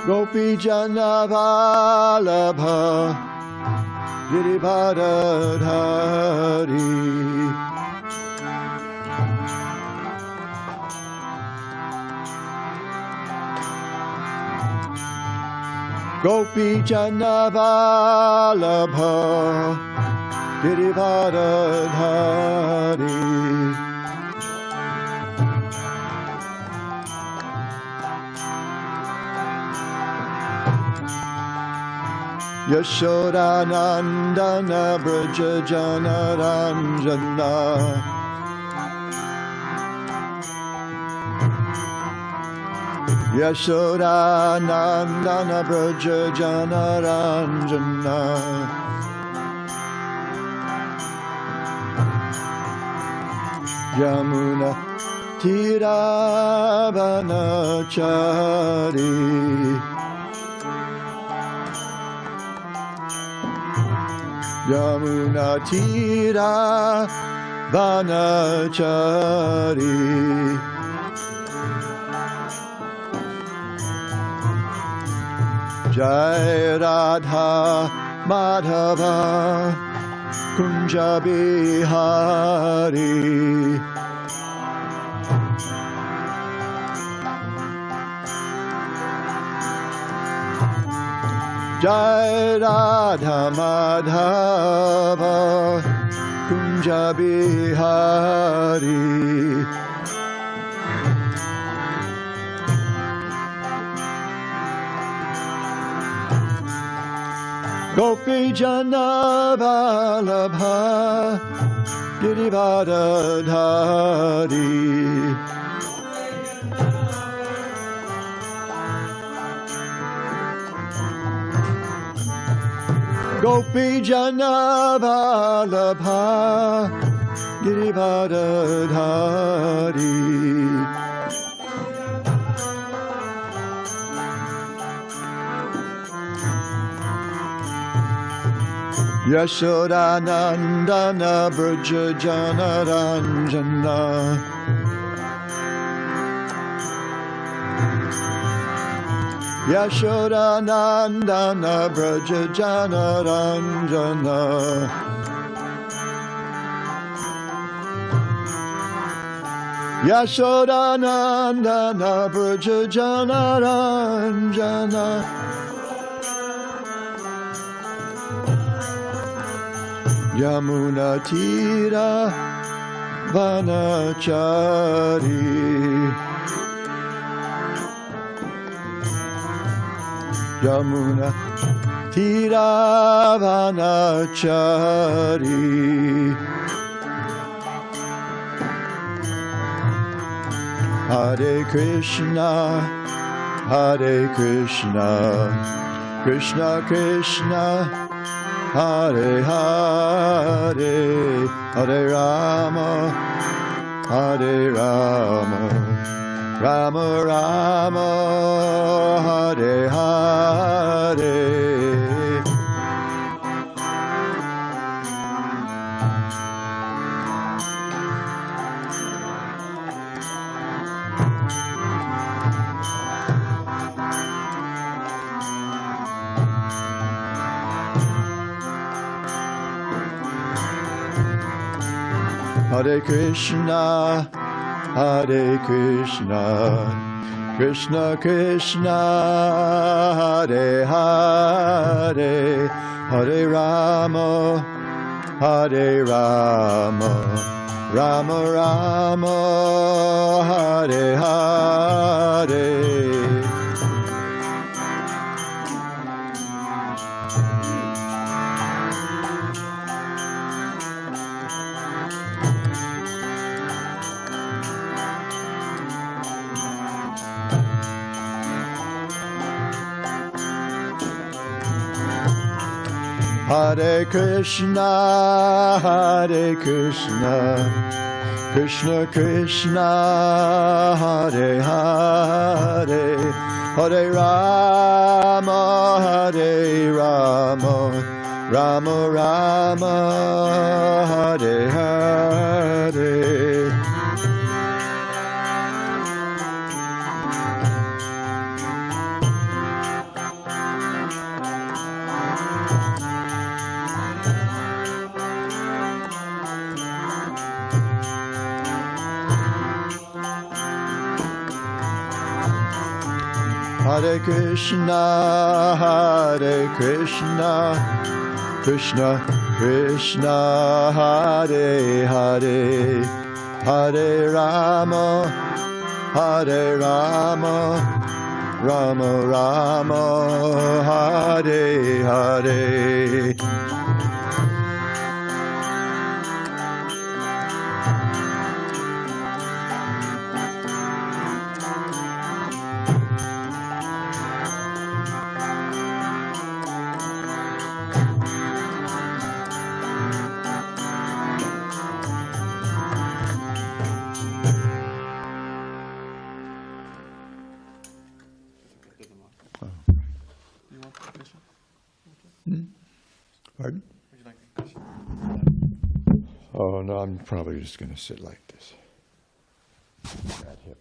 Gopi Jana Vallabha Girivardhari Gopi Jana Vallabha Girivardhari Yashoda Nandana Braja Jana Ranjana Yashoda Nandana Braja Jana Ranjana Yamuna Tiravanachari Yamuna Tira Vanachari Jai Radha Madhava Kunja Bihari Jai Radha Madhava Kunja Bihari Gopi Jana Vallabha Girivardhari Gopi Jana Vallabha Girivardhari Yashoda Nandana Braja Jana Ranjana Yashoda Nandana Braja Jana Ranjana Yashoda Nandana Braja Jana Ranjana Yamuna Tira Vanachari Yamuna Tira Vanachari Hare Krishna Hare Krishna Krishna Krishna Hare Hare Hare Rama Hare Rama Rama Rama Hare Hare Hare Krishna, Hare Krishna, Krishna Krishna, Hare Hare, Hare Rama, Hare Rama, Rama Rama, Hare Hare. Hare Krishna, Hare Krishna, Krishna Krishna, Hare Hare, Hare Rama, Hare Rama, Rama Rama, Hare Hare. Hare Krishna, Hare Krishna, Krishna Krishna, Hare Hare, Hare Rama, Hare Rama, Rama Rama, Hare Hare. Pardon? Would you like a question? Oh, no, I'm probably just going to sit like this. That hip.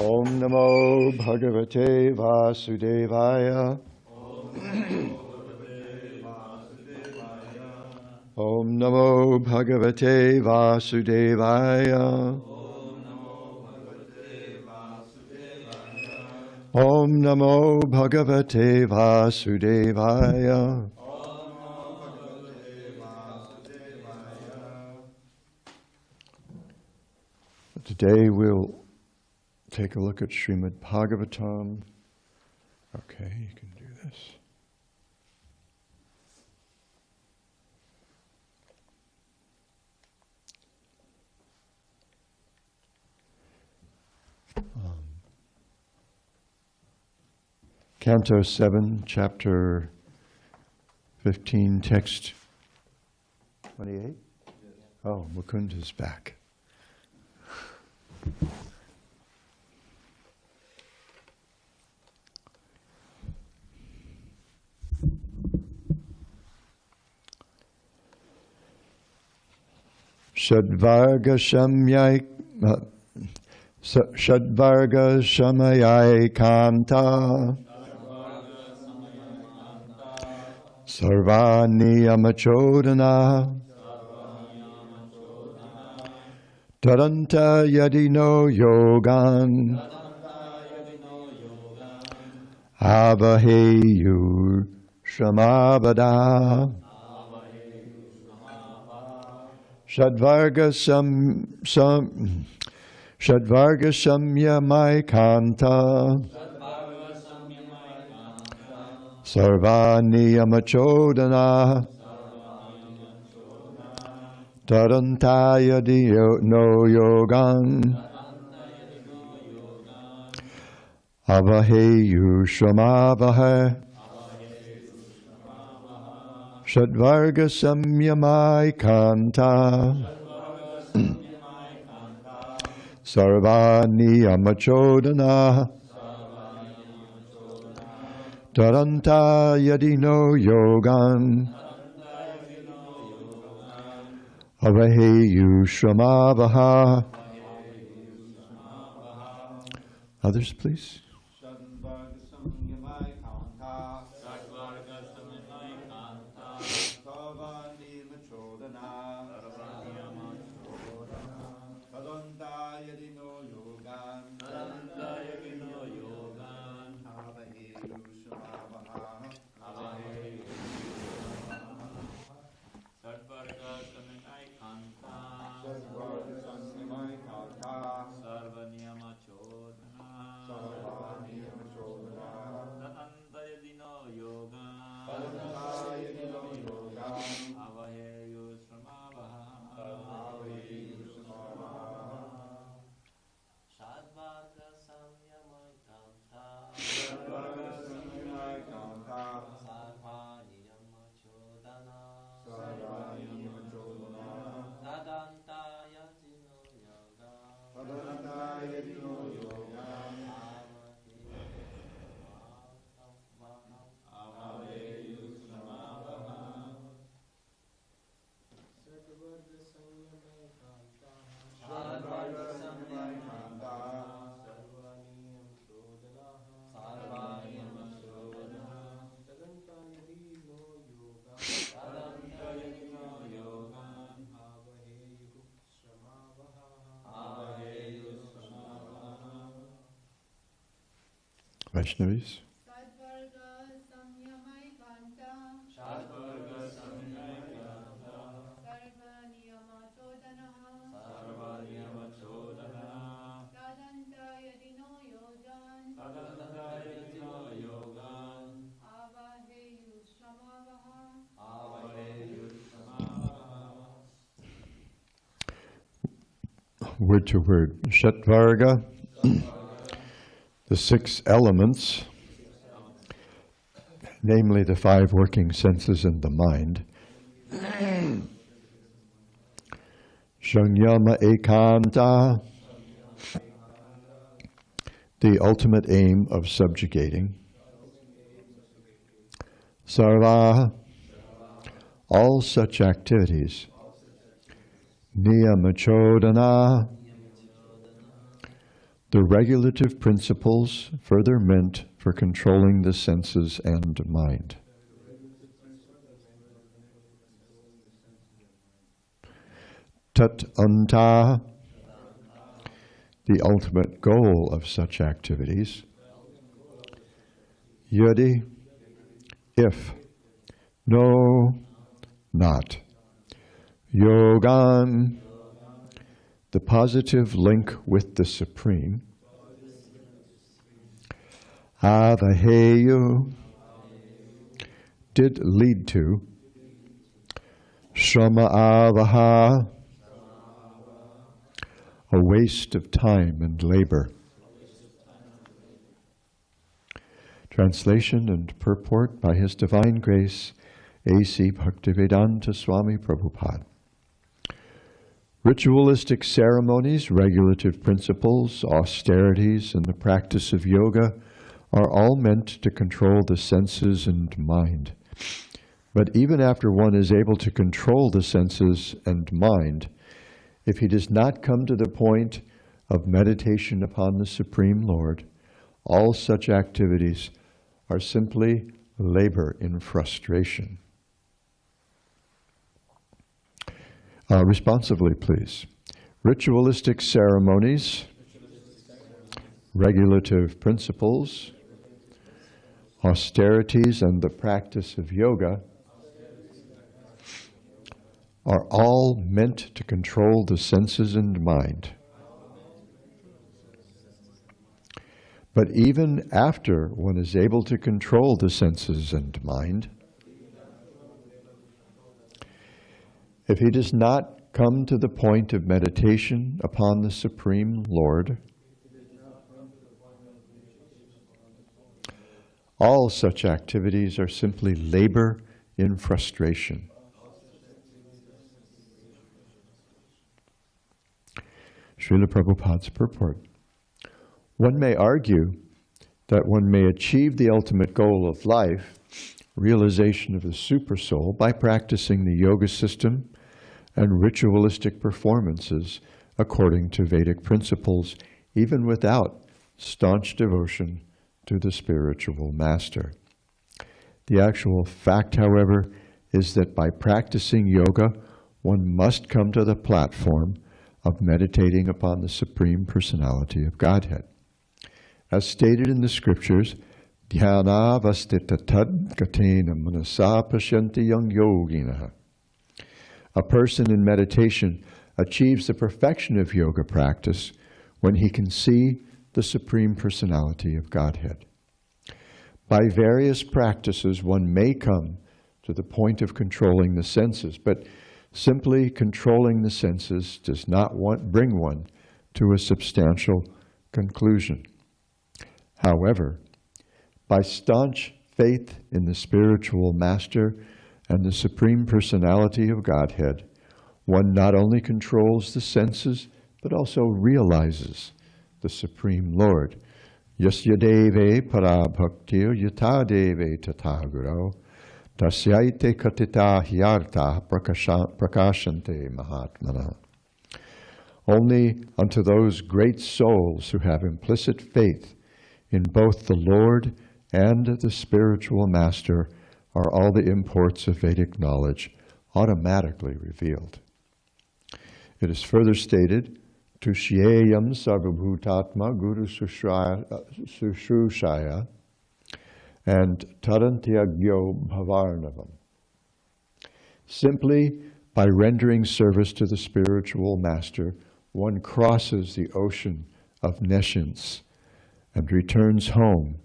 Om Namo Bhagavate Vasudevaya. Om Namo Bhagavate Vasudevaya. Om Namo Bhagavate Vasudevaya. Today we'll take a look at Srimad Bhagavatam. Okay, you can do this. Canto 7, Chapter 15, Text 28? Yes. Oh, Mukunda's back. Shadvarga Shamayai Kanta Sarvani Amachodana Taranta Yadino Yogan Avaheyu Shamabada Shadvarga Samyamai Kanta Sarvani Amachodana Tarantaya no Yogan Avaheyu Shramavahe Shadvarga Samyamai Kanta Sarvani Amachodana Taranta Yadino Yogan Avaheyu Shramavaha. Others, please. Vaishnavis. Word to word. Shatvarga, the 6 elements, namely the 5 working senses and the mind. Shangyama ekanta, the ultimate aim of subjugating. Sarva, all such activities. Niyamachodana, the regulative principles further meant for controlling the senses and mind. Tat anta, the ultimate goal of such activities. Yadi, if. No, not. Yogan, the positive link with the Supreme. Avaheyu, did lead to. Shrama avaha, a waste of time and labor. Translation and purport by His Divine Grace, A.C. Bhaktivedanta Swami Prabhupada. Ritualistic ceremonies, regulative principles, austerities, and the practice of yoga are all meant to control the senses and mind. But even after one is able to control the senses and mind, if he does not come to the point of meditation upon the Supreme Lord, all such activities are simply labor in frustration. Responsively, please. Ritualistic ceremonies, regulative principles, austerities, and the practice of yoga are all meant to control the senses and mind. But even after one is able to control the senses and mind, if he does not come to the point of meditation upon the Supreme Lord, all such activities are simply labor in frustration. Srila Prabhupada's purport. One may argue that one may achieve the ultimate goal of life, realization of the Supersoul, by practicing the yoga system and ritualistic performances according to Vedic principles, even without staunch devotion to the spiritual master. The actual fact, however, is that by practicing yoga, one must come to the platform of meditating upon the Supreme Personality of Godhead. As stated in the scriptures, dhyana vastita tad gatena manasa pasyanti yang yoginaha. A person in meditation achieves the perfection of yoga practice when he can see the Supreme Personality of Godhead. By various practices, one may come to the point of controlling the senses, but simply controlling the senses does not bring one to a substantial conclusion. However, by staunch faith in the spiritual master and the Supreme Personality of Godhead, one not only controls the senses, but also realizes the Supreme Lord. Yasya deve para bhaktir yata deve tataguro tasyaite katita hyarta prakashante mahatmana. Only unto those great souls who have implicit faith in both the Lord and the spiritual master are all the imports of Vedic knowledge automatically revealed. It is further stated, Tushyeyam sarvabhutatma guru sushrushaya and tarantyagyo bhavarnavam. Simply by rendering service to the spiritual master, one crosses the ocean of nescience and returns home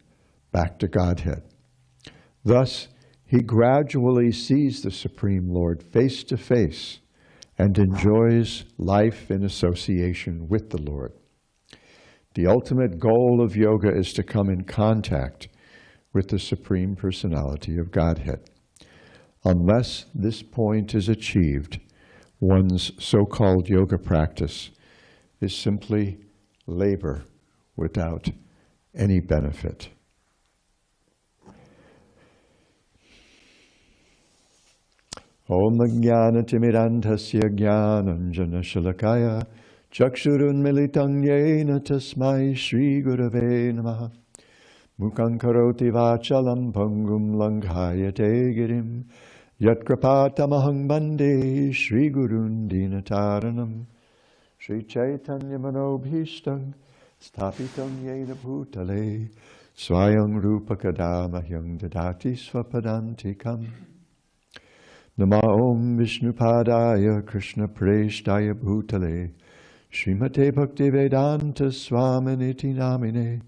back to Godhead. Thus, he gradually sees the Supreme Lord face to face and enjoys life in association with the Lord. The ultimate goal of yoga is to come in contact with the Supreme Personality of Godhead. Unless this point is achieved, one's so-called yoga practice is simply labor without any benefit. Om Jnanatimirandhasya Jnananjana Shalakaya Chakshurun Militang Yena Tasmai Shri Gurave Namaha Mukhaṁ Karoti Vachalam Pangum Langhayate Girim Yatkrapatamahang Bande Shri Gurun Dinataranam Shri Chaitanya Manobhishtam Sthapitam Yena Bhutale Swayam Rupa Kadamahyam Dadati Swapadantikam Nama Om Vishnupadaya Krishna Preshtaya Bhutale Srimate Bhakti Vedanta Swaminiti Namine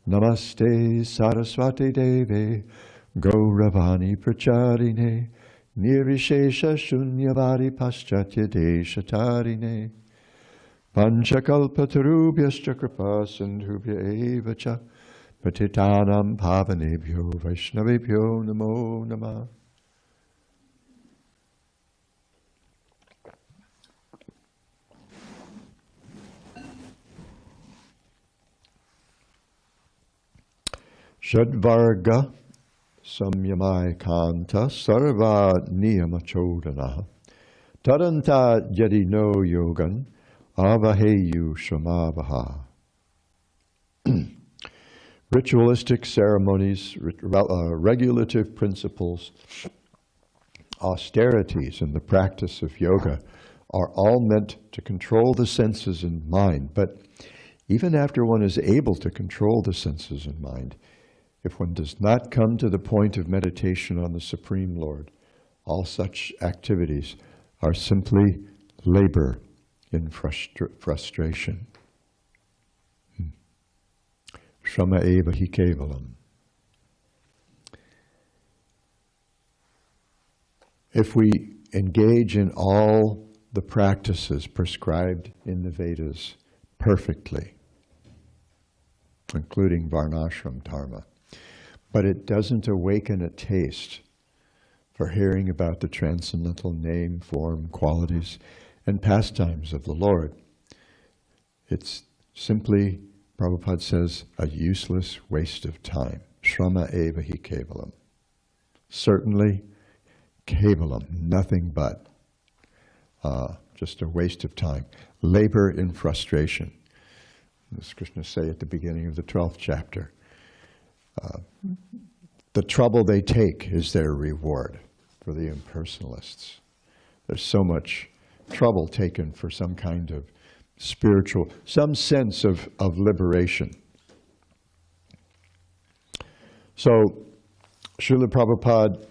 Namaste Saraswati Deve Gauravani Pracharine Nirvishesha Shunyavadi Paschatya Deshatarine Panchakalpatarubhyascha Kripa Sindhubhya Evacha Patitanam Pavanebhyo Vaishnavebhyo Namo Namah. Shadvarga samyamai kanta sarva niyama chodana taranta yadi no yogan avaheyu shamavaha. Ritualistic ceremonies, regulative principles, austerities in the practice of yoga are all meant to control the senses and mind. But even after one is able to control the senses and mind, if one does not come to the point of meditation on the Supreme Lord, all such activities are simply labor in frustration. Shrama eva hi kevalam. If we engage in all the practices prescribed in the Vedas perfectly, including varnashram dharma, but it doesn't awaken a taste for hearing about the transcendental name, form, qualities, and pastimes of the Lord, it's simply, Prabhupada says, a useless waste of time. Shrama eva hi kevalam. Certainly, kevalam, nothing but just a waste of time. Labor in frustration. As Krishna say at the beginning of the 12th chapter. The trouble they take is their reward for the impersonalists. There's so much trouble taken for some kind of spiritual, some sense of liberation. So, Srila Prabhupada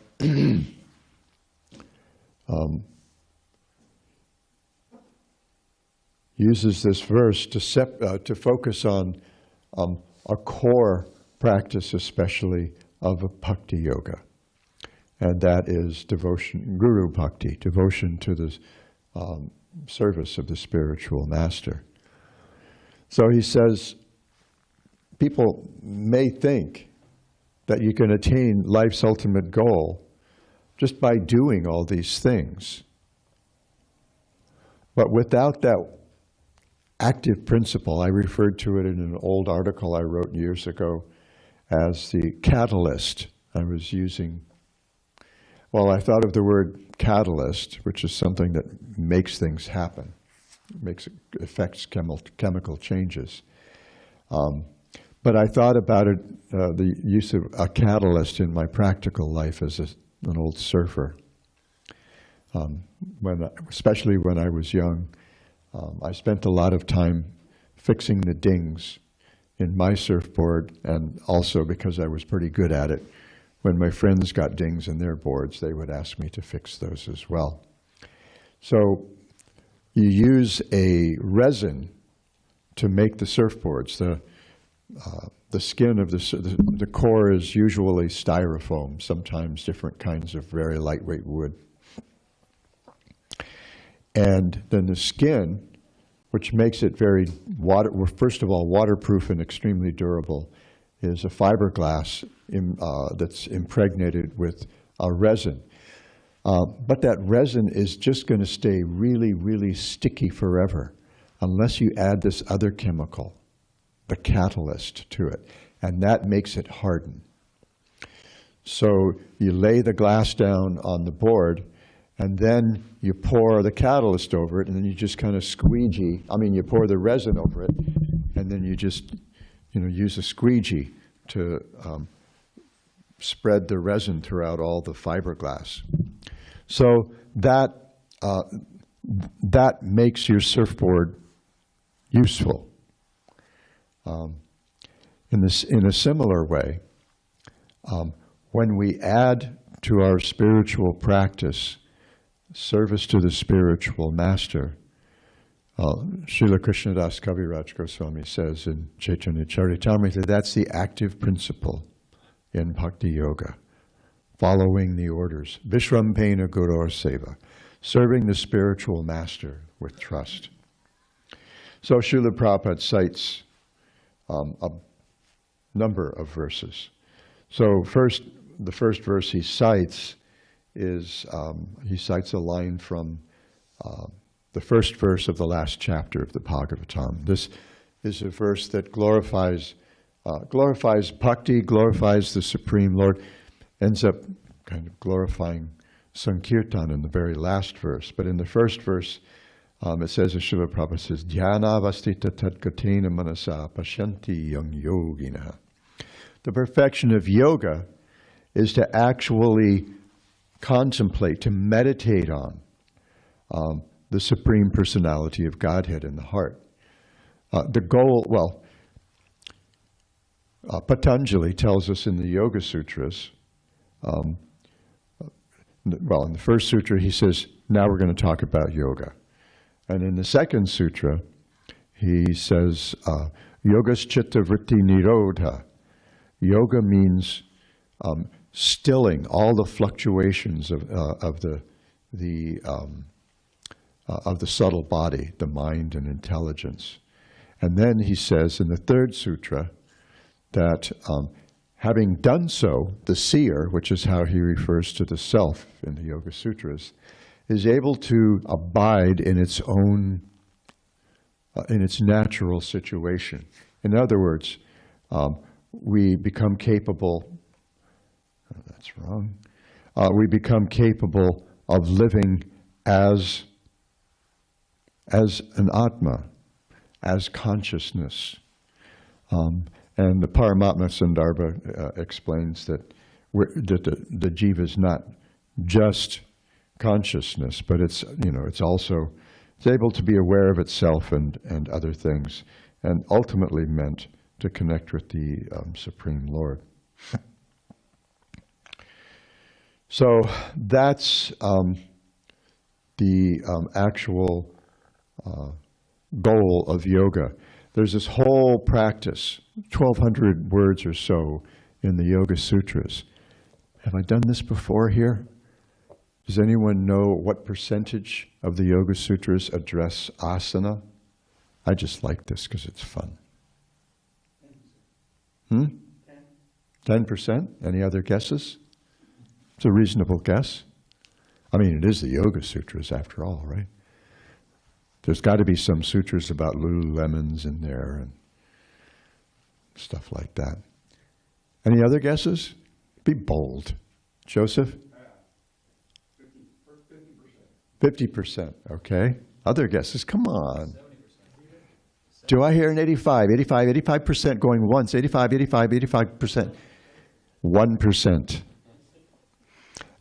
uses this verse to focus on a core practice, especially of a bhakti yoga, and that is devotion, guru bhakti, devotion to the service of the spiritual master. So he says, people may think that you can attain life's ultimate goal just by doing all these things, but without that active principle, I referred to it in an old article I wrote years ago as the catalyst. I was using, well, I thought of the word catalyst, which is something that makes things happen, affects chemical changes. But I thought about it, the use of a catalyst in my practical life as an old surfer. Especially when I was young, I spent a lot of time fixing the dings in my surfboard, and also because I was pretty good at it, when my friends got dings in their boards, they would ask me to fix those as well. So you use a resin to make the surfboards. The skin of the core is usually styrofoam, sometimes different kinds of very lightweight wood. And then the skin, which makes it very first of all waterproof and extremely durable, is a fiberglass that's impregnated with a resin. But that resin is just going to stay really, really sticky forever unless you add this other chemical, the catalyst, to it, and that makes it harden. So you lay the glass down on the board, and then you pour the catalyst over it, and then you just kind of you pour the resin over it, and then you just, use a squeegee to spread the resin throughout all the fiberglass. So that makes your surfboard useful. In a similar way, when we add to our spiritual practice service to the spiritual master, Srila Krishnadas Kaviraj Goswami says in Chaitanya Charitamrita, that's the active principle in Bhakti Yoga, following the orders, Vishrampena Gurur Seva, serving the spiritual master with trust. So Srila Prabhupada cites a number of verses. So the first verse he cites is, he cites a line from the first verse of the last chapter of the Bhagavatam. This is a verse that glorifies Bhakti, glorifies the Supreme Lord, ends up kind of glorifying Sankirtan in the very last verse. But in the first verse, it says, as Srila Prabhupada says, Dhyana vastita tadgatena manasa pashanti yang yogina. The perfection of yoga is to actually contemplate, to meditate on the Supreme Personality of Godhead in the heart. The goal, Patanjali tells us in the Yoga Sutras, in the first sutra he says, now we're going to talk about yoga. And in the second sutra, he says, Yogas chitta vritti nirodha. Yoga means stilling all the fluctuations of the subtle body, the mind and intelligence. And then he says in the third sutra that having done so, the seer, which is how he refers to the self in the Yoga Sutras, is able to abide in its own, in its natural situation. In other words, we become capable, that's wrong, we become capable of living as an Atma, as consciousness. And the Paramatma Sandarbha explains that the jiva is not just consciousness, but it's also, it's able to be aware of itself and other things, and ultimately meant to connect with the Supreme Lord. So that's the actual goal of yoga. There's this whole practice, 1,200 words or so in the Yoga Sutras. Have I done this before here? Does anyone know what percentage of the Yoga Sutras address asana? I just like this because it's fun. 10%? Any other guesses? It's a reasonable guess. I mean, it is the Yoga Sutras after all, right? There's got to be some sutras about Lululemons in there and stuff like that. Any other guesses? Be bold. Joseph? 50%, okay. Other guesses, come on. 70%. Do I hear an 85% going once, 85%. 1%.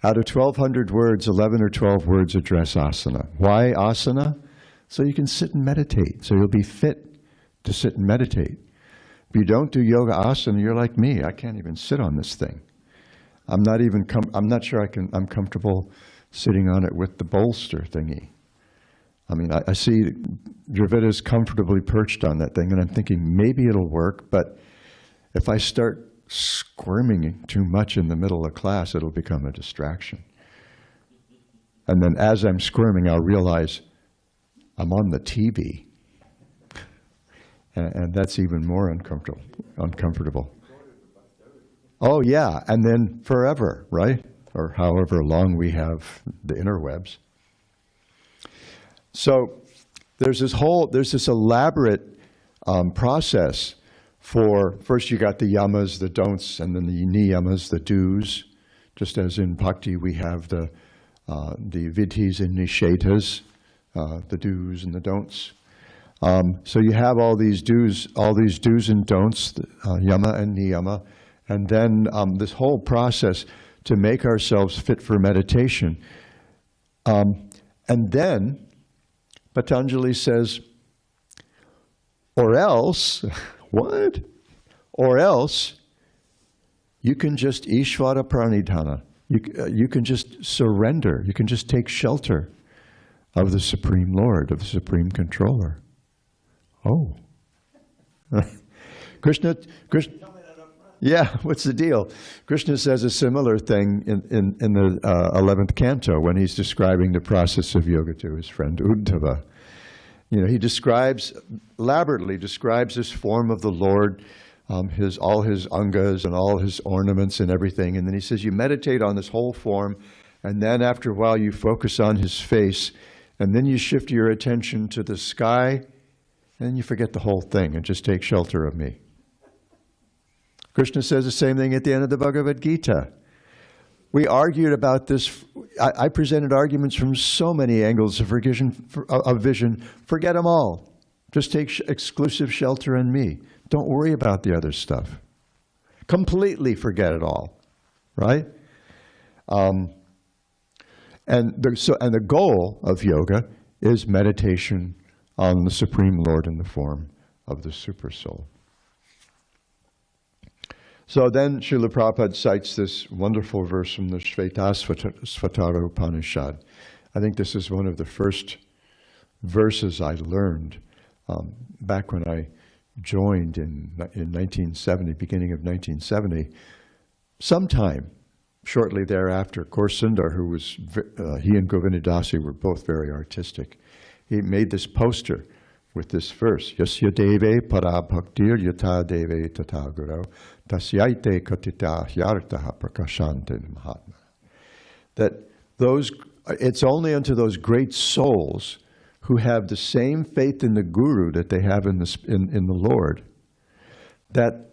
Out of 1,200 words, 11 or 12 words address asana. Why asana? so you can sit and meditate, so you'll be fit to sit and meditate. If you don't do yoga asana, you're like me. I can't even sit on this thing. I'm not sure I'm comfortable sitting on it with the bolster thingy. I mean, I see Dravita's comfortably perched on that thing, and I'm thinking maybe it'll work, but if I start squirming too much in the middle of class, it'll become a distraction. And then as I'm squirming, I'll realize I'm on the TV. And that's even more uncomfortable. Oh yeah, and then forever, right? Or however long we have the interwebs. So there's this elaborate process for, first you got the yamas, the don'ts, and then the niyamas, the do's. Just as in Bhakti we have the vidhis and nishetas, the do's and the don'ts. So you have all these do's and don'ts, yama and niyama, and then this whole process to make ourselves fit for meditation. And then Patanjali says, or else, what? Or else you can just Ishvara Pranidhana. You can just surrender. You can just take shelter of the Supreme Lord, of the Supreme Controller. Oh. Krishna, yeah, what's the deal? Krishna says a similar thing in the 11th canto when he's describing the process of yoga to his friend Uddhava. You know, he elaborately describes this form of the Lord, all his angas and all his ornaments and everything. And then he says, you meditate on this whole form, and then after a while you focus on his face, and then you shift your attention to the sky, and then you forget the whole thing and just take shelter of me. Krishna says the same thing at the end of the Bhagavad Gita. We argued about this. I presented arguments from so many angles of vision. Forget them all. Just take exclusive shelter in me. Don't worry about the other stuff. Completely forget it all, right? And the goal of yoga is meditation on the Supreme Lord in the form of the Super Soul. So then Srila Prabhupada cites this wonderful verse from the Shvetasvatara Upanishad. I think this is one of the first verses I learned back when I joined in 1970, beginning of 1970. Sometime shortly thereafter, Sundar, who was, he and Govindadasi were both very artistic. He made this poster with this verse, Yasya deve para bhaktir yata deve tata guru tasyaite katita hyartaha prakashante mahatma. That it's only unto those great souls who have the same faith in the Guru that they have in the Lord, that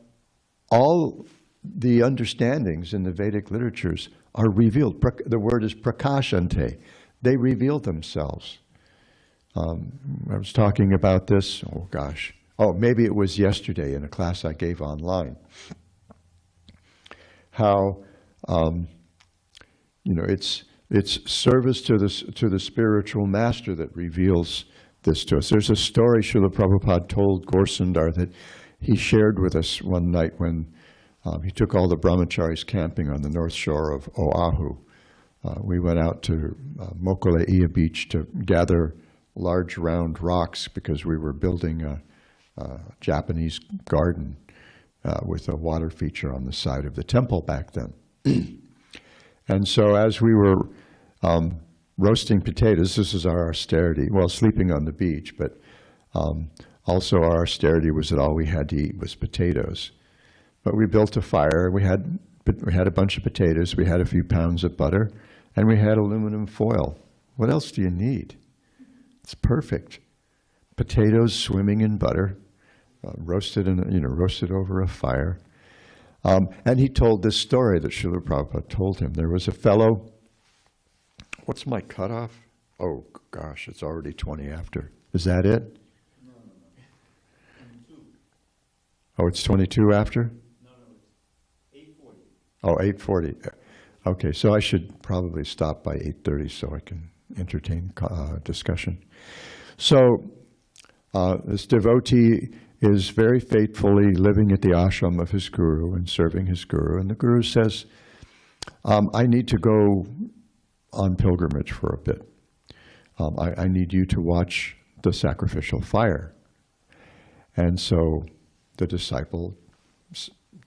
all the understandings in the Vedic literatures are revealed. The word is prakashante. They reveal themselves. I was talking about this, maybe it was yesterday in a class I gave online. How, it's service to the spiritual master that reveals this to us. There's a story Srila Prabhupada told Sundar that he shared with us one night when he took all the brahmacharis camping on the north shore of Oahu. We went out to Mokuleia Beach to gather large round rocks because we were building a Japanese garden with a water feature on the side of the temple back then. And so as we were roasting potatoes, this is our austerity, well, sleeping on the beach, but also our austerity was that all we had to eat was potatoes. But we built a fire, we had a bunch of potatoes, we had a few pounds of butter, and we had aluminum foil. What else do you need? It's perfect. Potatoes swimming in butter, roasted over a fire. And he told this story that Srila Prabhupada told him. There was a fellow, what's my cutoff? Oh gosh, it's already 20 after. Is that it? No. 22. Oh, it's 22 after? No, it's 8:40. Oh, 8:40. Okay, so I should probably stop by 8:30 so I can entertain discussion. So this devotee is very faithfully living at the ashram of his guru and serving his guru. And the guru says, I need to go on pilgrimage for a bit. I need you to watch the sacrificial fire. And so the disciple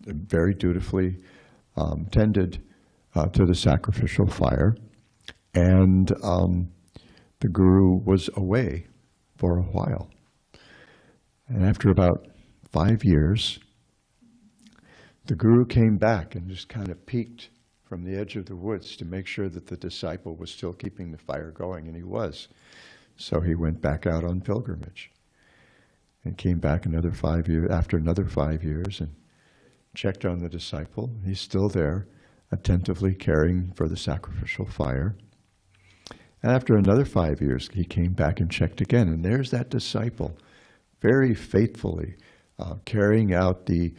very dutifully tended to the sacrificial fire. And the guru was away for a while. And after about 5 years, the guru came back and just kind of peeked from the edge of the woods to make sure that the disciple was still keeping the fire going, and he was. So he went back out on pilgrimage and came back after another 5 years and checked on the disciple. He's still there, attentively caring for the sacrificial fire. And after another 5 years, he came back and checked again, and there's that disciple, very faithfully carrying out the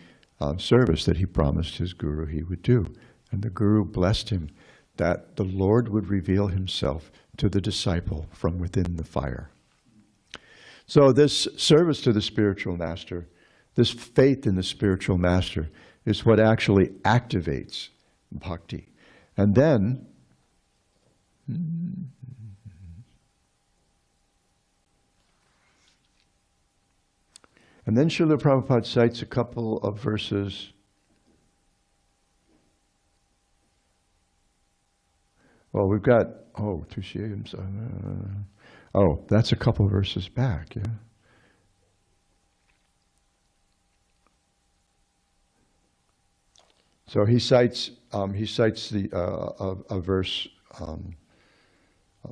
service that he promised his guru he would do. And the guru blessed him that the Lord would reveal himself to the disciple from within the fire. So this service to the spiritual master, this faith in the spiritual master, is what actually activates bhakti. And then Srila Prabhupada cites a couple of verses. Well, we've got, that's a couple of verses back, yeah. So he cites a verse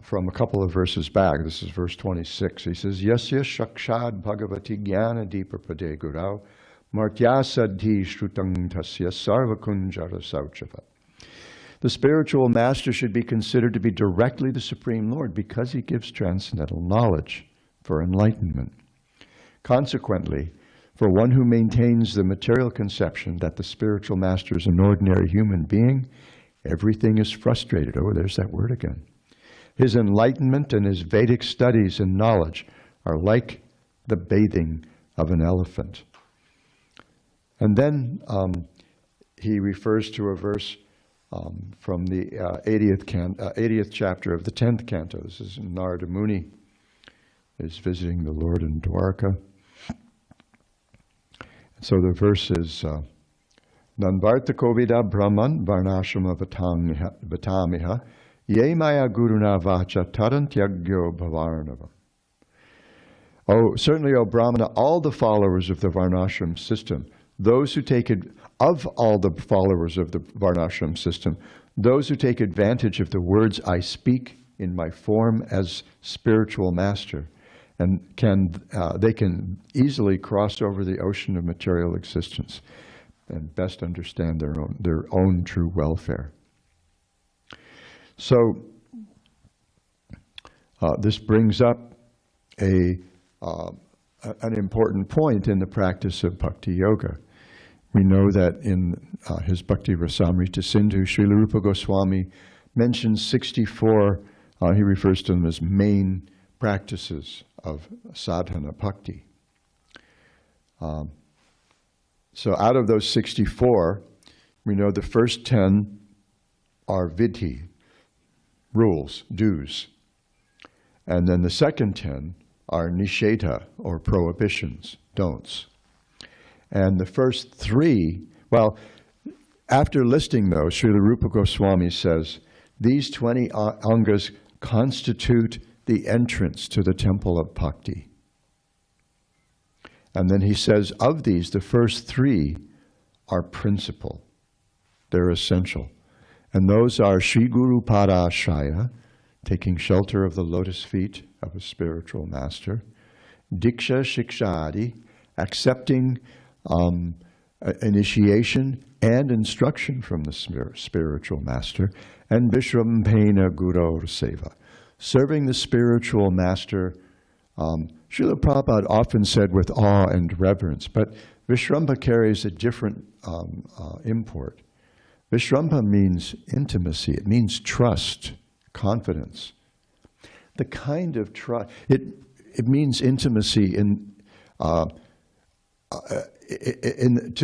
from a couple of verses back. This is verse 26. He says, Yasya shakshad bhagavati jnana dipapade gurau martyasadhi shrutang tasya sarvakunjara sauchava. The spiritual master should be considered to be directly the Supreme Lord because he gives transcendental knowledge for enlightenment. Consequently, for one who maintains the material conception that the spiritual master is an ordinary human being, everything is frustrated. Oh, there's that word again. His enlightenment and his Vedic studies and knowledge are like the bathing of an elephant. And then he refers to a verse from the 80th chapter of the 10th canto. This is Narada Muni is visiting the Lord in Dwarka. So the verse is Nanvarta Kovida Brahman Varnashrama Vatamiha Ye Maya Guruna Vacha Tarantyagyo Bhavarnava. Oh, certainly, O Brahmana, all the followers of the Varnashram system, those who take it, of all the followers of the Varnashram system, those who take advantage of the words I speak in my form as spiritual master, and they can easily cross over the ocean of material existence and best understand their own true welfare. So this brings up an important point in the practice of Bhakti Yoga. We know that in his Bhakti Rasamrita Sindhu, Srila Rupa Goswami mentions 64, he refers to them as main practices of sadhana bhakti. So out of those 64, we know the first 10 are vidhi, rules, dues. And then the second 10 are nisheta, or prohibitions, don'ts. And the first 3, well, after listing those, Srila Rupa Goswami says, these 20 angas constitute the entrance to the temple of bhakti. And then he says, of these, the first 3 are principal. They're essential. And those are Sri Guru Padashraya, taking shelter of the lotus feet of a spiritual master, Diksha Shikshadi, accepting initiation and instruction from the spiritual master, and Vishrampena Guru Seva, serving the spiritual master. Srila Prabhupada often said with awe and reverence, but Vishrampa carries a different import. Vishrampa means intimacy. It means trust, confidence. The kind of trust, it means intimacy to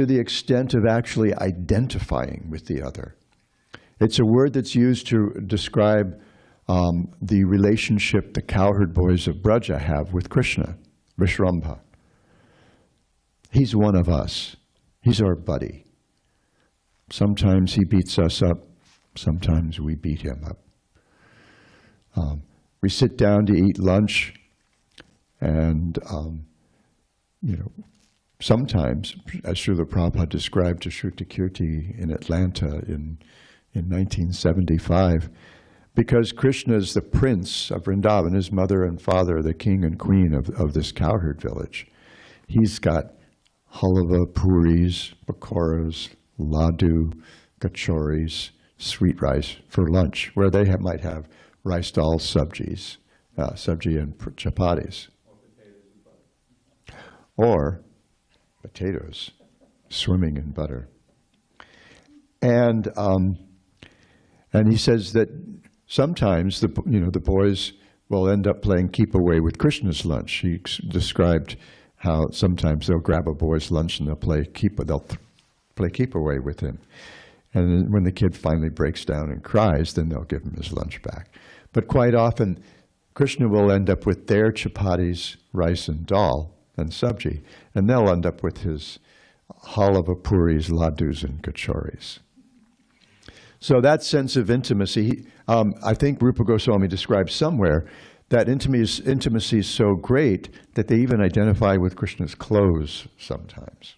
the extent of actually identifying with the other. It's a word that's used to describe the relationship the cowherd boys of Braja have with Krishna, Vishrambha. He's one of us. He's our buddy. Sometimes he beats us up. Sometimes we beat him up. We sit down to eat lunch, and sometimes, as Srila Prabhupada described to Shrutakirti in Atlanta in 1975, because Krishna is the prince of Vrindavan, his mother and father, the king and queen of this cowherd village. He's got halava, puris, pakoras, laddu, kachoris, sweet rice for lunch, where they might have rice dal sabjis, sabji and chapatis. Or potatoes swimming in butter. And he says that sometimes the boys will end up playing keep away with Krishna's lunch. He described how sometimes they'll grab a boy's lunch and they'll play keep away with him. And then when the kid finally breaks down and cries, then they'll give him his lunch back. But quite often, Krishna will end up with their chapatis, rice and dal, and sabji, and they'll end up with his halava, puris, laddus, and kachoris. So that sense of intimacy, I think Rupa Goswami describes somewhere that intimacy is so great that they even identify with Krishna's clothes sometimes.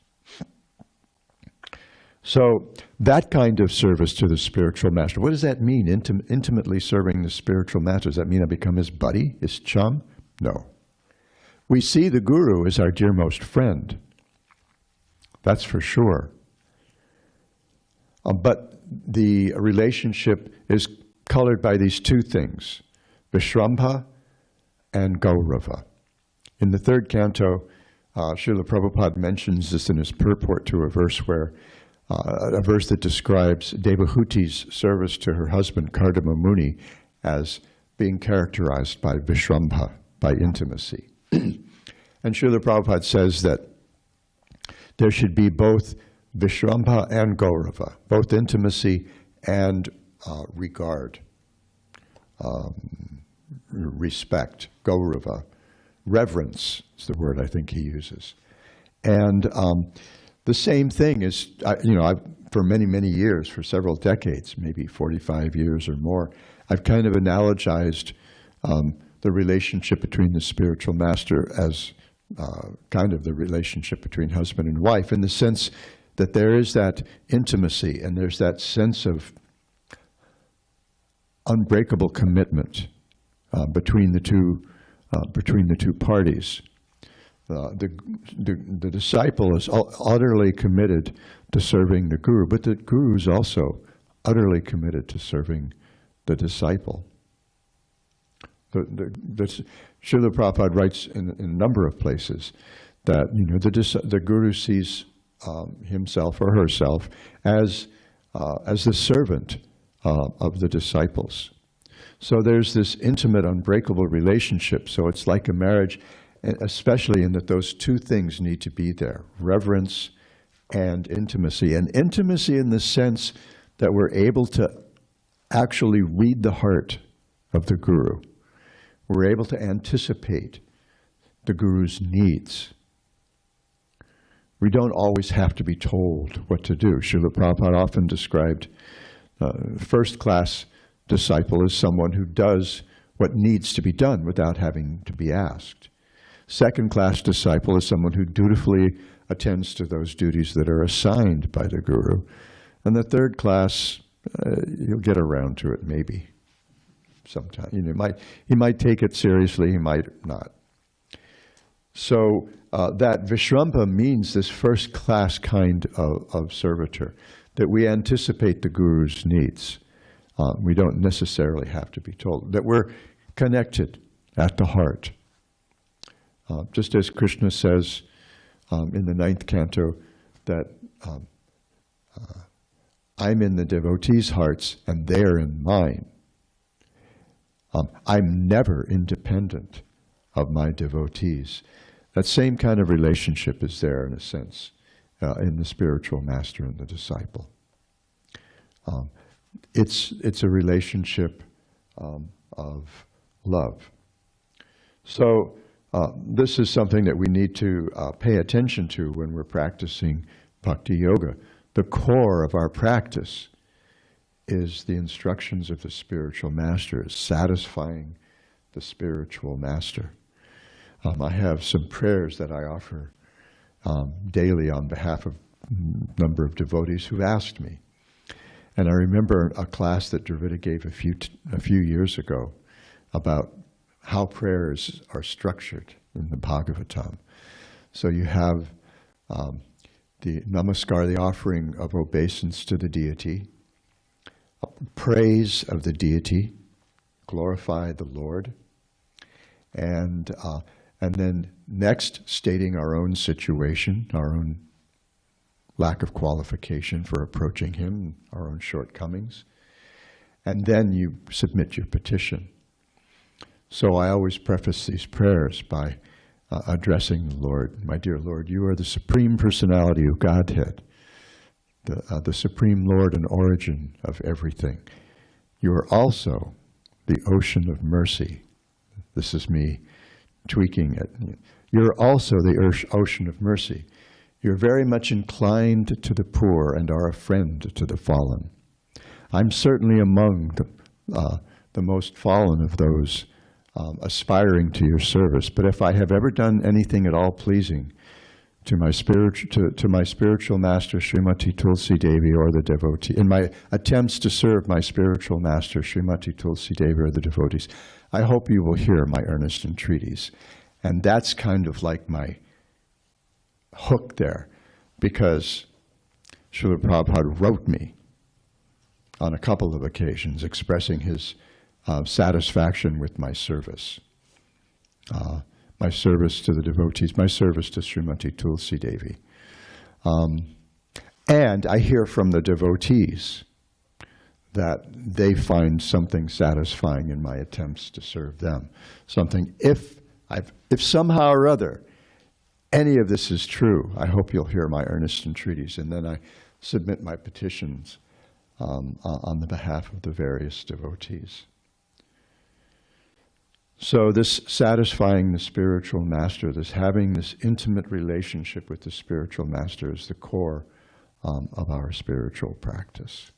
So that kind of service to the spiritual master, what does that mean, intimately serving the spiritual master? Does that mean I become his buddy, his chum? No. We see the Guru as our dearmost friend. That's for sure. But the relationship is colored by these two things, Vishrambha and Gaurava. In the third canto, Srila Prabhupada mentions this in his purport to a verse that describes Devahuti's service to her husband Kardama Muni as being characterized by Vishrambha, by intimacy. And Srila Prabhupada says that there should be both Vishrambha and Gaurava, both intimacy and regard, respect, Gaurava. Reverence is the word I think he uses. And the same thing is, I've, for many, many years, for several decades, maybe 45 years or more, I've kind of analogized the relationship between the spiritual master as kind of the relationship between husband and wife, in the sense that there is that intimacy and there's that sense of unbreakable commitment between the two parties. The disciple is utterly committed to serving the Guru, but the Guru is also utterly committed to serving the disciple. Srila Prabhupada writes in a number of places that the Guru sees himself or herself as the servant of the disciples. So there's this intimate, unbreakable relationship. So it's like a marriage, especially in that those two things need to be there, reverence and intimacy. And intimacy in the sense that we're able to actually read the heart of the Guru. We're able to anticipate the Guru's needs. We don't always have to be told what to do. Srila Prabhupada often described first-class disciple as someone who does what needs to be done without having to be asked. Second-class disciple is someone who dutifully attends to those duties that are assigned by the Guru. And the third class, he'll get around to it maybe sometime. He might take it seriously, he might not. So that Vishrambha means this first-class kind of servitor, that we anticipate the Guru's needs. We don't necessarily have to be told, that we're connected at the heart. Just as Krishna says in the 9th canto that I'm in the devotees' hearts and they're in mine. I'm never independent of my devotees. That same kind of relationship is there, in a sense, in the spiritual master and the disciple. It's a relationship of love. So this is something that we need to pay attention to when we're practicing Bhakti Yoga. The core of our practice is the instructions of the spiritual master, satisfying the spiritual master. I have some prayers that I offer daily on behalf of a number of devotees who've asked me. And I remember a class that Dravida gave a few years ago about how prayers are structured in the Bhagavatam. So you have the namaskar, the offering of obeisance to the deity, praise of the deity, glorify the Lord, and then next stating our own situation, our own lack of qualification for approaching him, our own shortcomings, and then you submit your petition. So I always preface these prayers by addressing the Lord. My dear Lord, you are the Supreme Personality of Godhead, the Supreme Lord and origin of everything. You are also the ocean of mercy. This is me tweaking it. You're also the ocean of mercy. You're very much inclined to the poor and are a friend to the fallen. I'm certainly among the most fallen of those aspiring to your service. But if I have ever done anything at all pleasing to my spiritual master, Srimati Tulsi Devi, or the devotee, in my attempts to serve my spiritual master, Srimati Tulsi Devi, or the devotees, I hope you will hear my earnest entreaties. And that's kind of like my hook there, because Srila Prabhupada wrote me on a couple of occasions expressing his satisfaction with my service to the devotees, my service to Srimati Tulsi Devi. And I hear from the devotees that they find something satisfying in my attempts to serve them. Something, if somehow or other any of this is true, I hope you'll hear my earnest entreaties. And then I submit my petitions on the behalf of the various devotees. So this satisfying the spiritual master, this having this intimate relationship with the spiritual master is the core of our spiritual practice.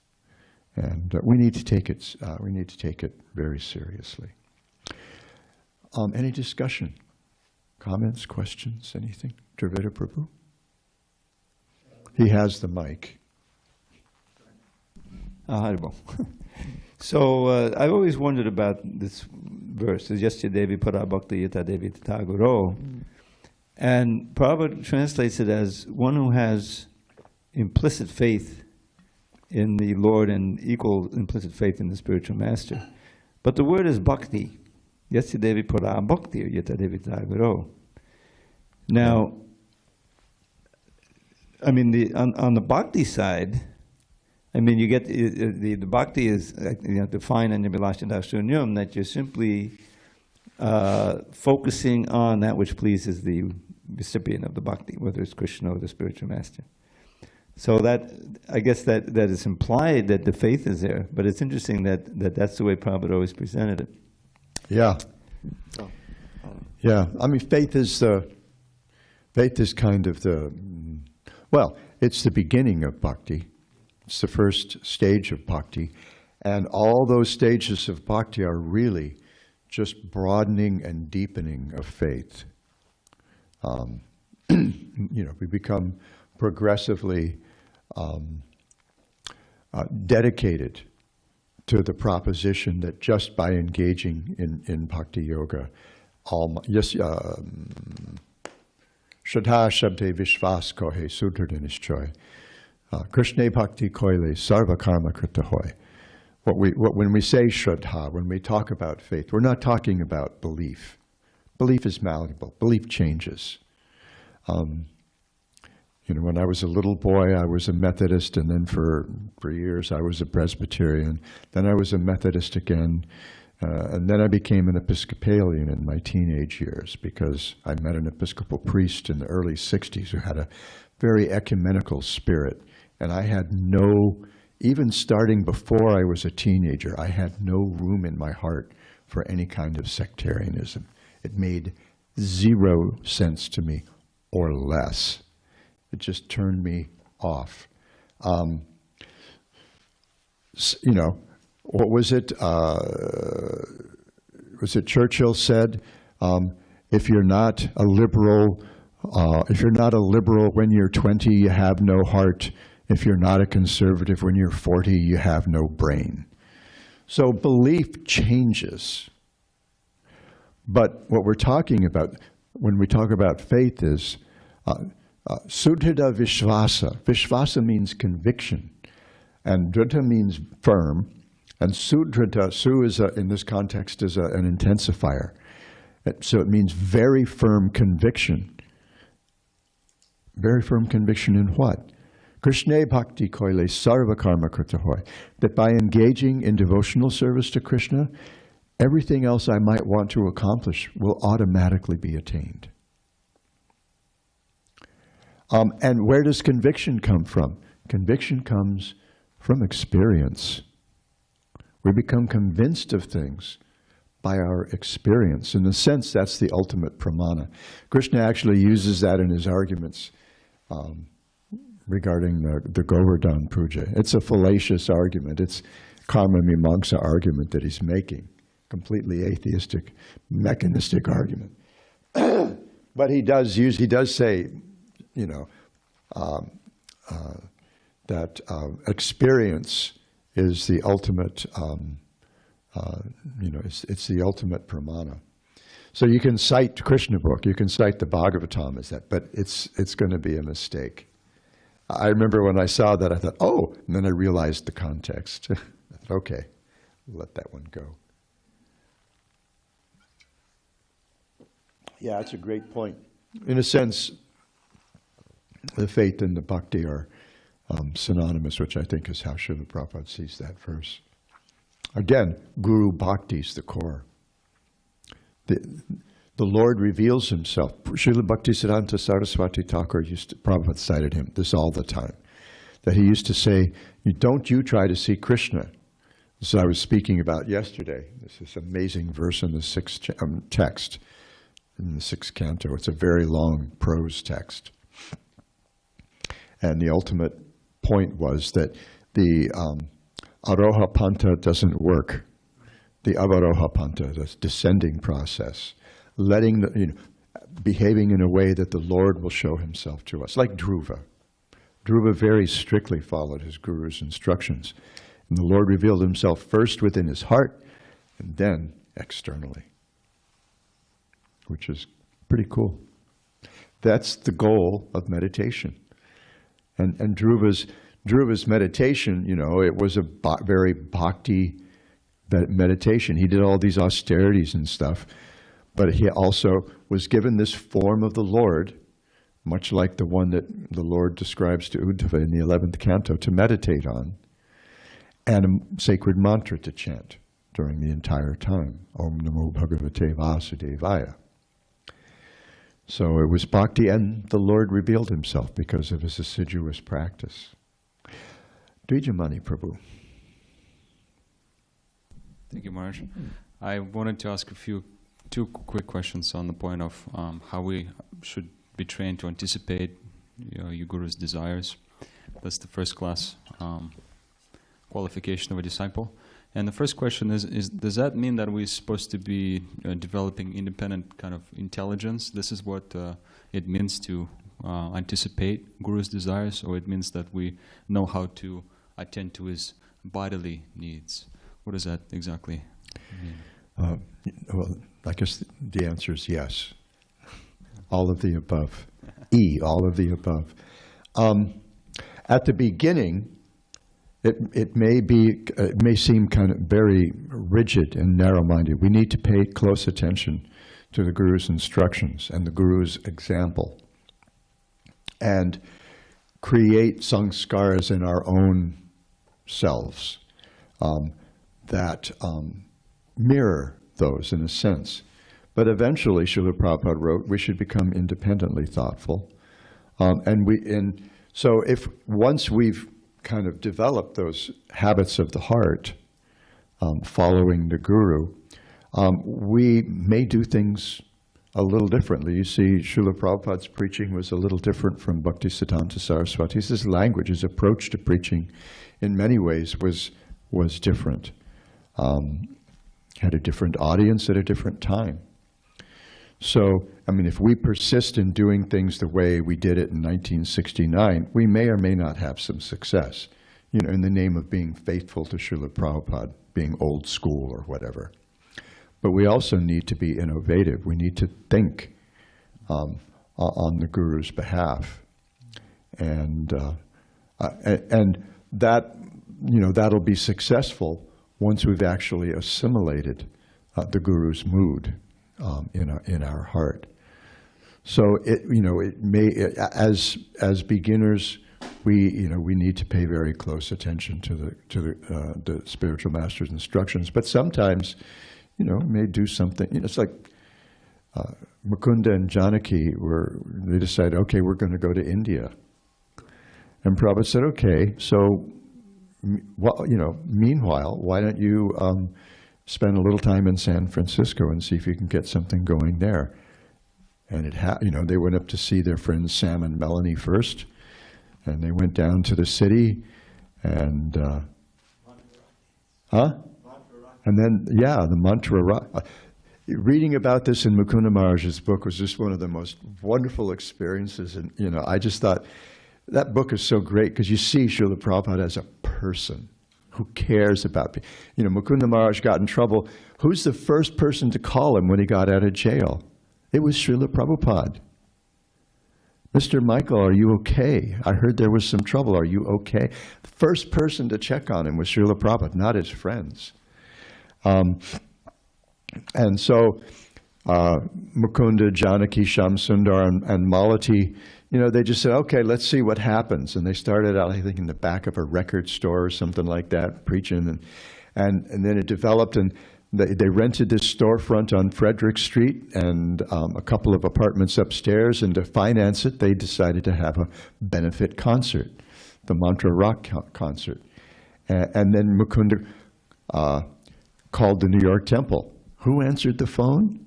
And we need to take it very seriously. Any discussion? Comments, questions, anything? Dravida Prabhu? He has the mic. Haribol. So I've always wondered about this verse, Yasya Devi Para Bhakti Yata Devi Tataguro. And Prabhupada translates it as one who has implicit faith in the Lord and equal implicit faith in the spiritual master. But the word is bhakti. Yasya Devi Para Bhakti Yata Devi Tataguro. Now, I mean, on the bhakti side, I mean, you get the bhakti is defined in the Vilashantashunyam that you're simply focusing on that which pleases the recipient of the bhakti, whether it's Krishna or the spiritual master. So that, I guess that is implied that the faith is there, but it's interesting that that's the way Prabhupada always presented it. Yeah. Yeah. I mean, faith is kind of it's the beginning of bhakti. It's the first stage of bhakti. And all those stages of bhakti are really just broadening and deepening of faith. We become progressively dedicated to the proposition that just by engaging in bhakti yoga, Shraddha Shabde Vishvas Kohe Sudhardhanishchoy. Krishna Bhakti Koile Sarva Karma Krita Hoy. When we say Shraddha, when we talk about faith, we're not talking about belief. Belief is malleable. Belief changes. When I was a little boy, I was a Methodist, and then for years I was a Presbyterian. Then I was a Methodist again, And then I became an Episcopalian in my teenage years because I met an Episcopal priest in the early 60s who had a very ecumenical spirit. And I had no, even starting before I was a teenager, I had no room in my heart for any kind of sectarianism. It made zero sense to me, or less. It just turned me off. You know, what was it? Was it Churchill said, if you're not a liberal when you're 20, you have no heart. If you're not a conservative when you're 40, you have no brain. So belief changes. But what we're talking about when we talk about faith is sudhita vishvasa. Vishvasa means conviction, and drita means firm, and sudhrita, su is in this context is an intensifier. So it means very firm conviction. Very firm conviction in what? Krishna bhakti koile sarva karma krita hoy. That by engaging in devotional service to Krishna, everything else I might want to accomplish will automatically be attained. And where does conviction come from? Conviction comes from experience. We become convinced of things by our experience. In a sense, that's the ultimate pramana. Krishna actually uses that in his arguments regarding the Govardhan Puja. It's a fallacious argument. It's karma mimamsa argument that he's making. Completely atheistic, mechanistic argument. But he does say, you know, that experience is the ultimate, you know, it's the ultimate pramana. So you can cite Krishna book, you can cite the Bhagavatam as that, but it's going to be a mistake. I remember when I saw that, I thought, oh, and then I realized the context. I thought, okay, let that one go. Yeah, that's a great point. In a sense, the faith and the bhakti are synonymous, which I think is how Srila Prabhupada sees that verse. Again, Guru Bhakti is the core. The Lord reveals himself. Srila Bhaktisiddhanta Saraswati Thakur Prabhupada cited him this all the time, that he used to say, don't you try to see Krishna. This I was speaking about yesterday. This is an amazing verse in the sixth text, in the sixth canto. It's a very long prose text. And the ultimate point was that the Aroha Panta doesn't work. The Avaroha Panta, the descending process, behaving in a way that the Lord will show himself to us, like Dhruva. Dhruva very strictly followed his guru's instructions. And the Lord revealed himself first within his heart and then externally, which is pretty cool. That's the goal of meditation. And Dhruva's meditation, you know, it was a very bhakti meditation. He did all these austerities and stuff, but he also was given this form of the Lord, much like the one that the Lord describes to Uddhava in the 11th canto, to meditate on, and a sacred mantra to chant during the entire time. Om Namo Bhagavate Vasudevaya. So it was bhakti, and the Lord revealed himself because of his assiduous practice. Dvijamani Prabhu. Thank you, Maharaj. I wanted to ask two quick questions on the point of how we should be trained to anticipate your guru's desires. That's the first class qualification of a disciple. And the first question is does that mean that we're supposed to be developing independent kind of intelligence? This is what it means to anticipate guru's desires, or it means that we know how to attend to his bodily needs? What does that exactly mean? Well, I guess the answer is yes. All of the above. All of the above. At the beginning, it may seem kind of very rigid and narrow-minded. We need to pay close attention to the Guru's instructions and the Guru's example, and create sanskaras in our own selves that mirror those in a sense. But eventually, Srila Prabhupada wrote, we should become independently thoughtful. So if once we've kind of developed those habits of the heart, following the Guru, we may do things a little differently. You see, Srila Prabhupada's preaching was a little different from Bhaktisiddhanta Saraswati's. His language, his approach to preaching, in many ways was different. Had a different audience at a different time. So, I mean, if we persist in doing things the way we did it in 1969, we may or may not have some success, in the name of being faithful to Srila Prabhupada, being old school or whatever. But we also need to be innovative. We need to think on the Guru's behalf. And that, that'll be successful once we've actually assimilated the Guru's mood in our heart. So it may, as beginners, we need to pay very close attention to the spiritual master's instructions. But sometimes, we may do something. It's like Mukunda and Janaki they decided, okay, we're going to go to India, and Prabhupada said, okay, so meanwhile, why don't you spend a little time in San Francisco and see if you can get something going there? And they went up to see their friends Sam and Melanie first, and they went down to the city, and and then the mantra rock. Reading about this in Mukunda Maharaj's book was just one of the most wonderful experiences, and I just thought that book is so great because you see Srila Prabhupada as a person who cares about people. Mukunda Maharaj got in trouble. Who's the first person to call him when he got out of jail? It was Srila Prabhupada. Mr. Michael, are you okay? I heard there was some trouble. Are you okay? The first person to check on him was Srila Prabhupada, not his friends. And so Mukunda, Janaki, Shamsundar, and Malati, they just said, okay, let's see what happens. And they started out, I think, in the back of a record store or something like that, preaching. And then it developed, and they rented this storefront on Frederick Street and a couple of apartments upstairs. And to finance it, they decided to have a benefit concert, the Mantra Rock concert. And then Mukunda called the New York Temple. Who answered the phone?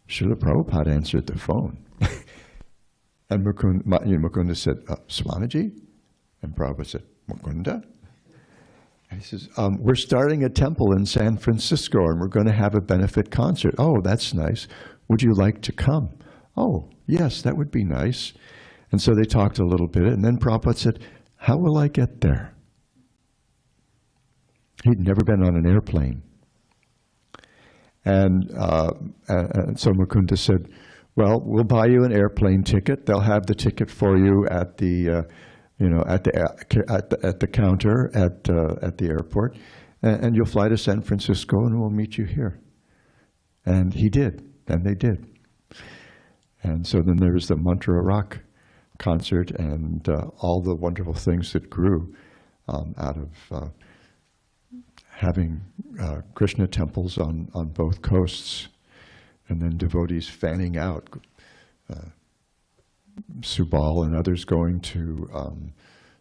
Srila Prabhupada answered the phone. And Mukunda said, Swamiji? And Prabhupada said, Mukunda? And he says, we're starting a temple in San Francisco, and we're going to have a benefit concert. Oh, that's nice. Would you like to come? Oh, yes, that would be nice. And so they talked a little bit, and then Prabhupada said, how will I get there? He'd never been on an airplane. And so Mukunda said, well, we'll buy you an airplane ticket. They'll have the ticket for you at the at the counter at the airport, and you'll fly to San Francisco, and we'll meet you here. And he did, and they did. And so then there was the Mantra Rock concert, and all the wonderful things that grew out of having Krishna temples on both coasts, and then devotees fanning out. Subal and others going to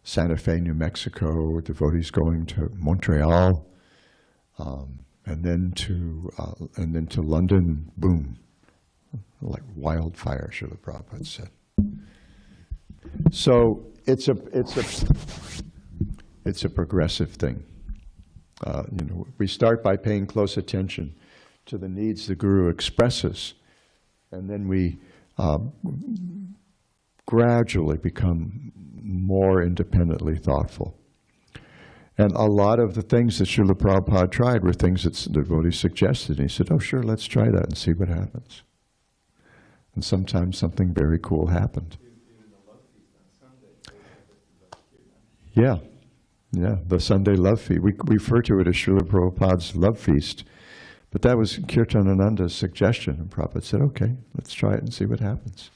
Santa Fe, New Mexico, devotees going to Montreal, and then to London, boom, like wildfire, Srila Prabhupada said. So it's a progressive thing. We start by paying close attention to the needs the Guru expresses, and then we gradually become more independently thoughtful. And a lot of the things that Srila Prabhupada tried were things that the devotees suggested. And he said, oh, sure, let's try that and see what happens. And sometimes something very cool happened. Yeah, the Sunday love feast. We refer to it as Srila Prabhupada's love feast. But that was Kirtanananda's suggestion. And Prabhupada said, okay, let's try it and see what happens.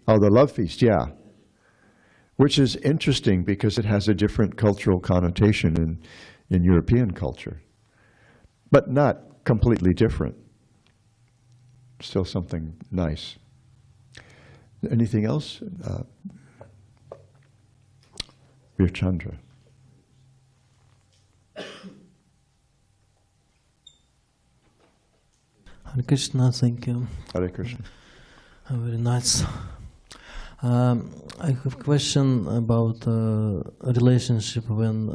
Oh, the love feast, yeah. Which is interesting because it has a different cultural connotation in European culture, but not completely different. Still something nice. Anything else? Virchandra. Hare Krishna, thank you. Hare Krishna. Very nice. I have a question about relationship when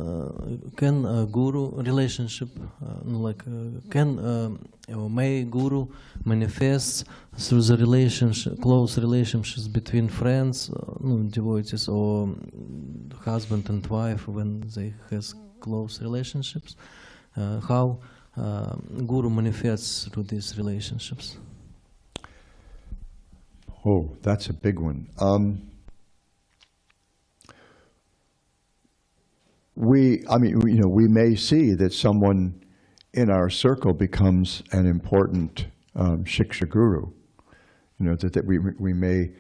can a guru relationship may guru manifest through the relationship, close relationships between friends, devotees, or husband and wife when they has close relationships? How guru manifests through these relationships? Oh, that's a big one. We may see that someone in our circle becomes an important shiksha guru. That we may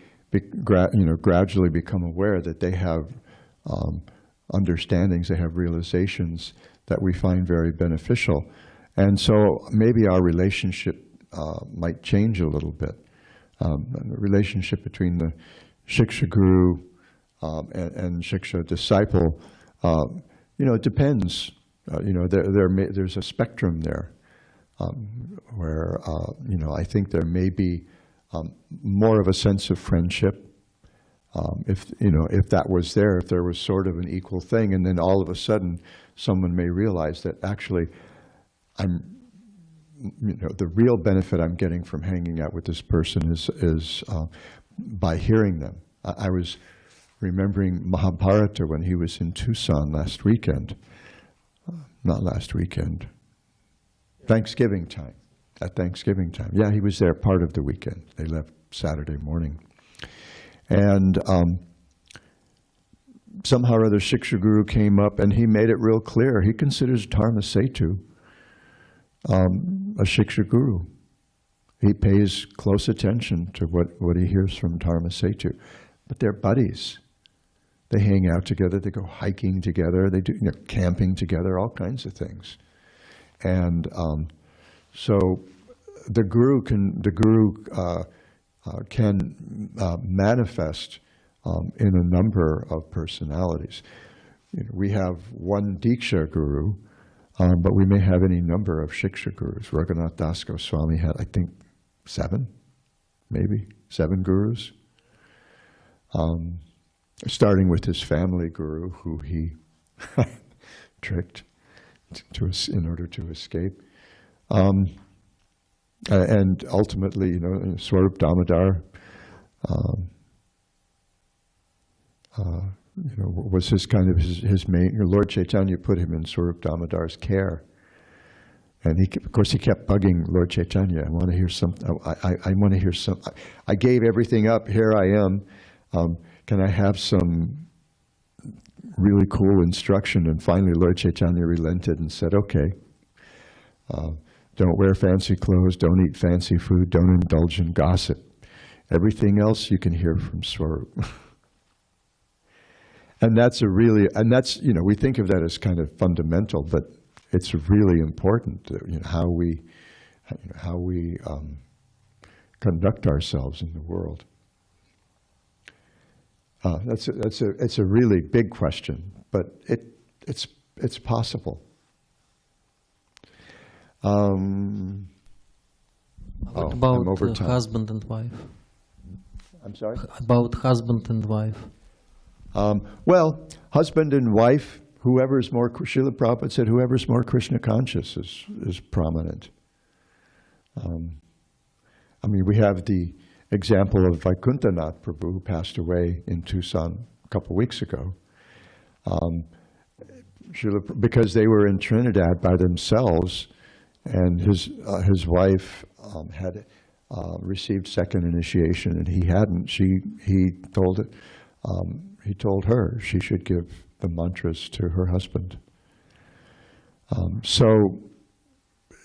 gradually become aware that they have understandings, they have realizations that we find very beneficial, and so maybe our relationship might change a little bit. The relationship between the shiksha guru and shiksha disciple, it depends. There's a spectrum there where I think there may be more of a sense of friendship if that was there, if there was sort of an equal thing, and then all of a sudden someone may realize that actually the real benefit I'm getting from hanging out with this person is by hearing them. I was remembering Mahabharata when he was in Tucson last weekend. Not last weekend. Thanksgiving time. At Thanksgiving time. Yeah, he was there part of the weekend. They left Saturday morning. And somehow or other Shiksha Guru came up and he made it real clear. He considers Dharma Setu a Shiksha Guru. He pays close attention to what he hears from Dharma Setu. But they're buddies. They hang out together, they go hiking together, they do camping together, all kinds of things. And so the guru can manifest in a number of personalities. We have one Diksha Guru, but we may have any number of Shiksha Gurus. Raghunath Das Goswami had, I think, 7 gurus. Starting with his family guru, who he tricked in order to escape. And ultimately, Swarup Damodar was his main. Lord Chaitanya put him in Swarup Damodar's care, and of course he kept bugging Lord Chaitanya. I want to hear something. I want to hear some. I gave everything up. Here I am. Can I have some really cool instruction? And finally, Lord Chaitanya relented and said, "Okay. Don't wear fancy clothes. Don't eat fancy food. Don't indulge in gossip. Everything else you can hear from Swarup." And that's we think of that as kind of fundamental, but it's really important. How we conduct ourselves in the world. It's a really big question, but it's possible. What about I'm over time. husband and wife? I'm sorry? About husband and wife. Well, husband and wife, whoever's more, Srila Prabhupada said, whoever's more Krishna conscious is prominent. We have the example of Vaikuntanath Prabhu, who passed away in Tucson a couple weeks ago. Because they were in Trinidad by themselves, and his wife had received second initiation, and he hadn't. He told her she should give the mantras to her husband. So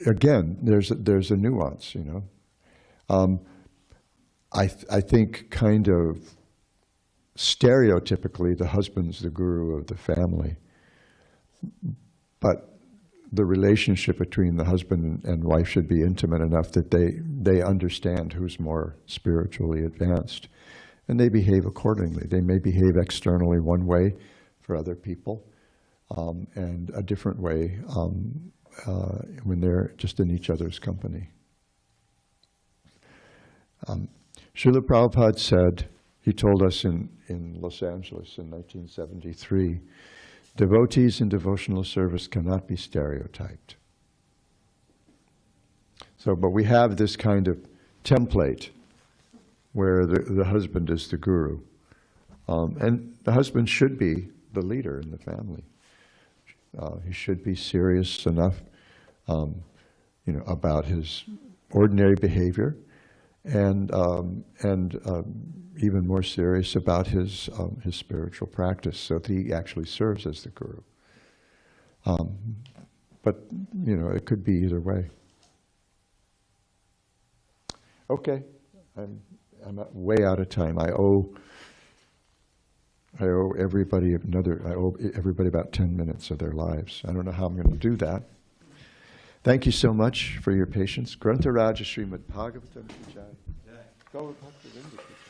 again, there's a nuance, I think kind of stereotypically the husband's the guru of the family, but the relationship between the husband and wife should be intimate enough that they understand who's more spiritually advanced, and they behave accordingly. They may behave externally one way for other people, and a different way when they're just in each other's company. Srila Prabhupada said, he told us in Los Angeles in 1973, devotees in devotional service cannot be stereotyped. So, but we have this kind of template where the husband is the guru. And the husband should be the leader in the family. He should be serious enough, about his ordinary behavior, and even more serious about his spiritual practice, so that he actually serves as the guru. But it could be either way. Okay, I'm way out of time. I owe everybody about 10 minutes of their lives. I don't know how I'm going to do that. Thank you so much for your patience. Grantha Raja Srimad Bhagavatam Ki Jai. Gaur Bhakta Vrinda Ki Jai.